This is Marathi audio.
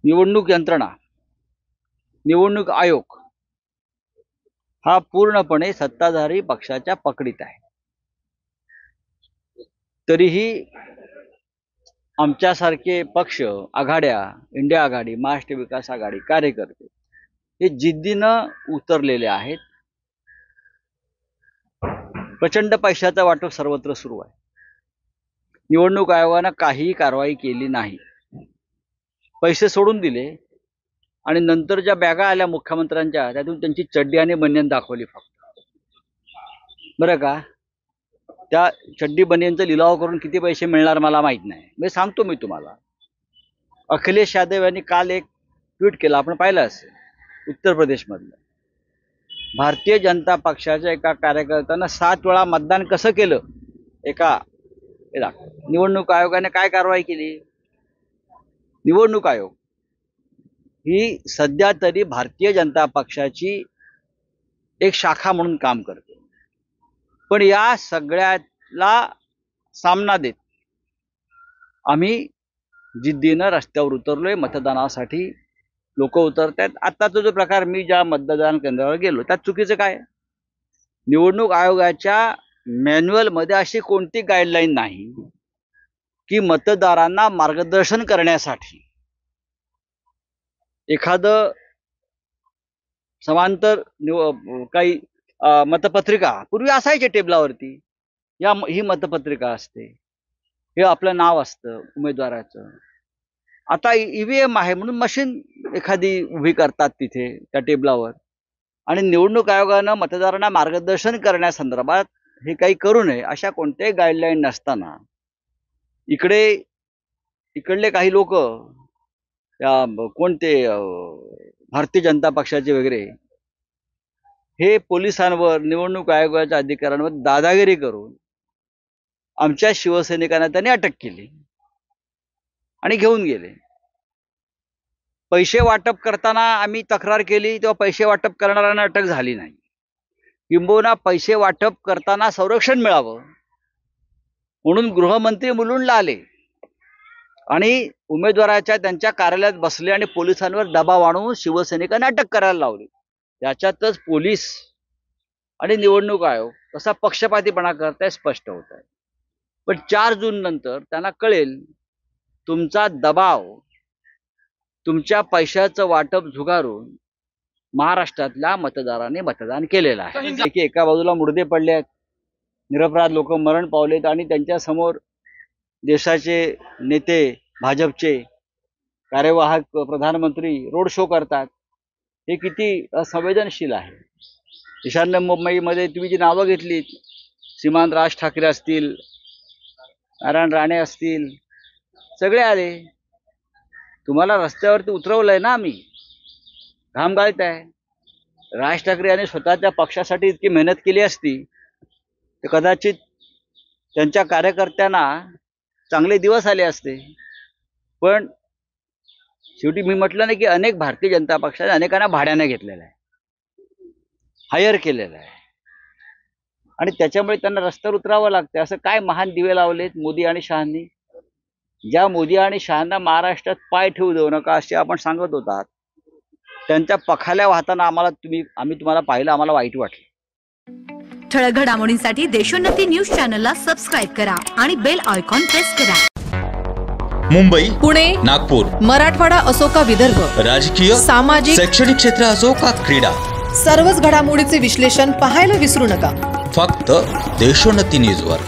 निवडणूक यंत्रणा, निवडणूक आयोग हा पूर्णपणे सत्ताधारी पक्षाच्या पकडीत आहे। तरीही आमच्यासारखे पक्ष, आघाड्या, इंडिया आघाडी, महाराष्ट्र विकास आघाडी, कार्यकर्ते हे जिद्दीनं उतरलेले आहेत। प्रचंड पैशाचा वाटप सर्वत्र सुरू आहे। निवडणूक आयोगानं काहीही कारवाई केली नाही, पैसे सोडून दिले आणि नंतर ज्या बॅगा आल्या मुख्यमंत्र्यांच्या त्यातून त्यांची चड्डी आणि बनियन दाखवली फक्त। बरं का, त्या चड्डी बनियनचा लिलाव करून किती पैसे मिळणार मला माहित नाही, मी सांगतो मी तुम्हाला। अखिलेश यादव यांनी काल एक ट्विट केलं, आपण पाहिलं असेल, उत्तर प्रदेशमधलं। भारतीय जनता पक्षाच्या एका कार्यकर्त्यानं 7 वेळा मतदान कसं केलं एका निवडणूक आयोगाने काय कारवाई केली? निवडणूक आयोग ही सध्या तरी भारतीय जनता पक्षाची एक शाखा म्हणून काम करते, पण या सगळ्याला सामना देत आम्ही जिद्दीनं रस्त्यावर उतरलोय। मतदानासाठी लोक उतरतात। आताचा जो प्रकार, मी ज्या मतदान केंद्रावर गेलो त्यात चुकीचं काय? निवडणूक आयोगाच्या मॅन्युअल मध्ये अशी कोणती गाईडलाईन नाही की मतदारांना मार्गदर्शन करण्यासाठी एखादं समांतर काही मतपत्रिका पूर्वी असायचे टेबलावरती, ही मतपत्रिका असते, हे आपलं नाव असतं उमेदवाराचं। आता ईव्हीएम आहे म्हणून मशीन एखादी उभी करतात तिथे त्या टेबलावर, आणि निवडणूक आयोगानं मतदारांना मार्गदर्शन करण्यासंदर्भात हे काही करू नये अशा कोणत्याही गाईडलाईन नसताना इकडले काही लोक कोणते भारतीय जनता पक्षाचे वगैरे हे पोलिसांवर, निवडणूक आयोगाच्या अधिकाऱ्यांवर दादागिरी करून आमच्या शिवसैनिकांना त्यांनी अटक केली आणि घेऊन गेले। पैसे वाटप करताना आम्ही तक्रार केली तेव्हा पैसे वाटप करणाऱ्यांना अटक झाली नाही, किंबहुना पैसे वाटप करताना संरक्षण मिळावं म्हणून गृहमंत्री मुलुंडला आले आणि उमेदवाराच्या त्यांच्या कार्यालयात बसले आणि पोलिसांवर दबाव आणून शिवसैनिकांना अटक करायला लावली। त्याच्यातच पोलीस आणि निवडणूक आयोग कसा पक्षपातीपणा करताय स्पष्ट होत आहे। पण 4 जून नंतर त्यांना कळेल तुमचा दबाव, तुमच्या पैशाचं वाटप झुगारून महाराष्ट्रातल्या मतदारांनी मतदान केलेलं आहे। एका बाजूला मुर्दे पडले आहेत, निरपराध लोक मरण पावलेत आणि त्यांच्या समोर देशाचे नेते, भाजपचे कार्यवाहक प्रधानमंत्री रोड शो करतात। हे किती असंवेदनशील आहे। ईशान्य मुंबईमध्ये तुम्ही जी नावं घेतलीत, श्रीमान राज ठाकरे असतील, नारायण राणे असतील, सगळे आले। तुम्हाला रस्त्यावरती उतरवलंय ना आम्ही, घाम गाळत आहे। राज ठाकरे यांनी स्वतःच्या पक्षासाठी इतकी मेहनत केली असती तर कदाचित त्यांच्या कार्यकर्त्यांना चांगले दिवस आले असते। पण शेवटी मी म्हटलं ना की अनेक भारतीय जनता पक्षाने अनेकांना भाड्याने घेतलेलं आहे, हायर केलेलं आहे, आणि त्याच्यामुळे त्यांना रस्त्यावर उतरावं लागतं। असं काय महान दिवे लावलेत मोदी आणि शहांनी? ज्या मोदी आणि शहांना महाराष्ट्रात पाय ठेवू देऊ नका असे आपण सांगत होतात, त्यांच्या पखाल्या वाहताना आम्ही तुम्हाला पाहिलं, आम्हाला वाईट वाटलं। ठळक घडामोडींसाठी देशोन्नती न्यूज चॅनलला सबस्क्राइब करा आणि बेल आयकॉन प्रेस करा। मुंबई, पुणे, नागपूर, मराठवाडा असो का विदर्भ, राजकीय, सामाजिक, शैक्षणिक क्षेत्र असो का क्रीडा, सर्वच घडामोडीचे विश्लेषण पाहायला विसरू नका। फक्त देशोन्नती न्यूजवर।